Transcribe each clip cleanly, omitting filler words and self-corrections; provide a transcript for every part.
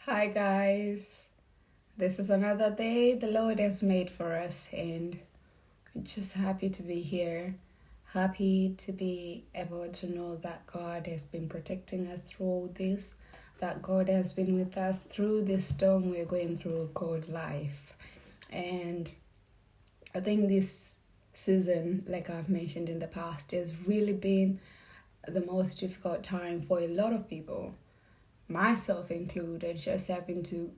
Hi, guys. This is another day the Lord has made for us, and we're just happy to be here. Happy to be able to know that God has been protecting us through all this, that God has been with us through this storm we're going through called life. And I think this season, like I've mentioned in the past, has really been the most difficult time for a lot of people, myself included, just having to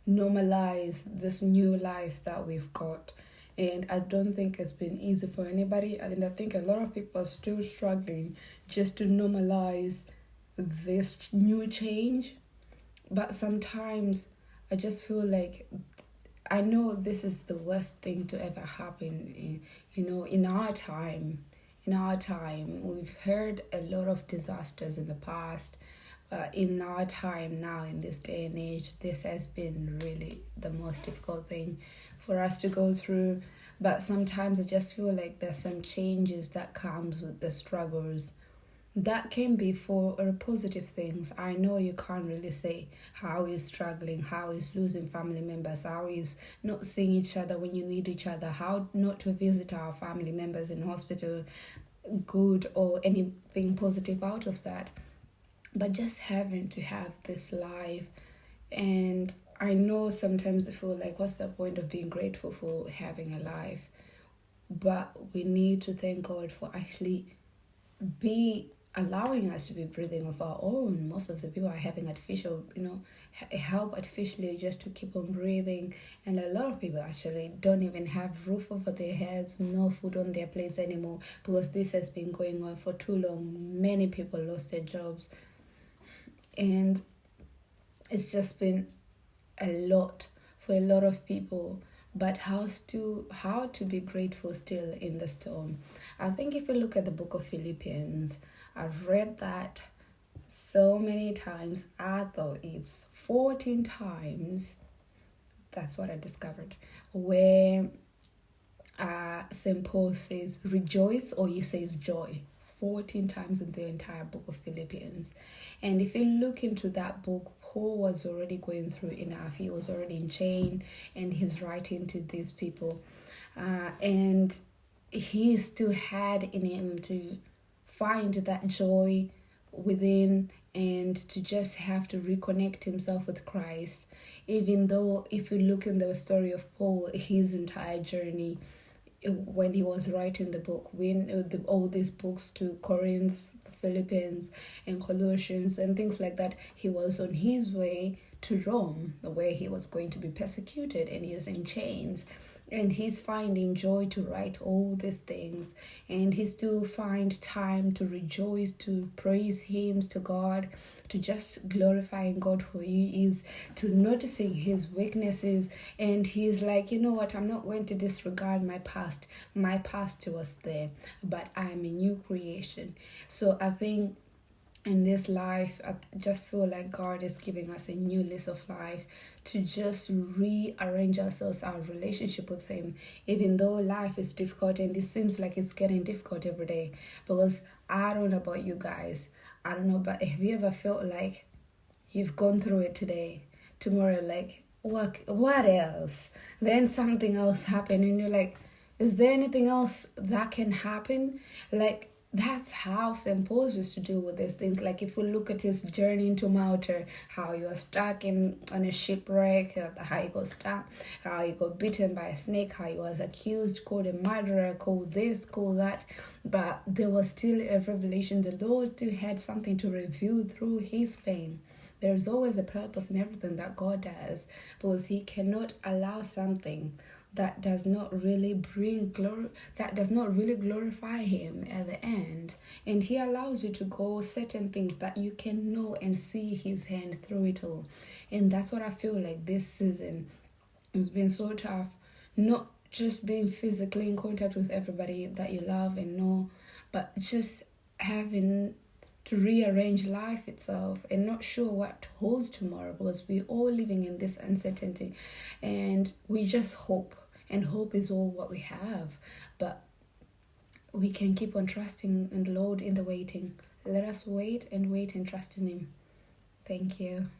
normalize this new life that we've got. And I don't think it's been easy for anybody. I think a lot of people are still struggling just to normalize this new change. But sometimes I just feel like I know this is the worst thing to ever happen in our time. In our time, we've heard a lot of disasters in the past. In our time now, in this day and age, this has been really the most difficult thing for us to go through. But sometimes I just feel like there's some changes that comes with the struggles that can be for positive things. I know you can't really say how he's struggling, how he's losing family members, how he's not seeing each other when you need each other, how not to visit our family members in hospital, good or anything positive out of that. But just having to have this life, and I know sometimes I feel like, what's the point of being grateful for having a life? But we need to thank God for actually be allowing us to be breathing of our own. Most of the people are having artificial, help artificially just to keep on breathing. And a lot of people actually don't even have roof over their heads, no food on their plates anymore, because this has been going on for too long. Many people lost their jobs. And it's just been a lot for a lot of people. But how to be grateful still in the storm? I think if you look at the book of Philippians, I've read that so many times. I thought it's 14 times. That's what I discovered. Where St. Paul says rejoice, or he says joy. 14 times in the entire book of Philippians. And if you look into that book, Paul was already going through enough. He was already in chain, and he's writing to these people. And he still had in him to find that joy within, and to just have to reconnect himself with Christ. Even though if you look in the story of Paul, his entire journey, when he was writing the book, all these books to Corinth, Philippians, and Colossians, and things like that, he was on his way to Rome, where he was going to be persecuted, and he is in chains. And he's finding joy to write all these things, and he still find time to rejoice, to praise hymns to God, to just glorifying God for who he is, to noticing his weaknesses. And he's like, you know what, I'm not going to disregard my past. My past was there, but I'm a new creation. So I think in this life, I just feel like God is giving us a new lease of life, to just rearrange ourselves, our relationship with him, even though life is difficult, and it seems like it's getting difficult every day. Because I don't know about you guys, I don't know, but have you ever felt like you've gone through it today, tomorrow, like, what else? Then something else happened, and you're like, is there anything else that can happen? Like, that's how St. Paul used to deal with these things. Like, if we look at his journey into Malta, how he was stuck on a shipwreck, how he got stuck, how he got bitten by a snake, how he was accused, called a murderer, called this, called that. But there was still a revelation. The Lord still had something to reveal through his pain. There's always a purpose in everything that God does, because he cannot allow something that does not really bring glory, that does not really glorify him at the end. And he allows you to go certain things that you can know and see his hand through it all. And that's what I feel like this season has been so tough. Not just being physically in contact with everybody that you love and know, but just having to rearrange life itself, and not sure what holds tomorrow, because we're all living in this uncertainty, and we just hope, and hope is all what we have. But we can keep on trusting in the Lord in the waiting. Let us wait and trust in him. Thank you.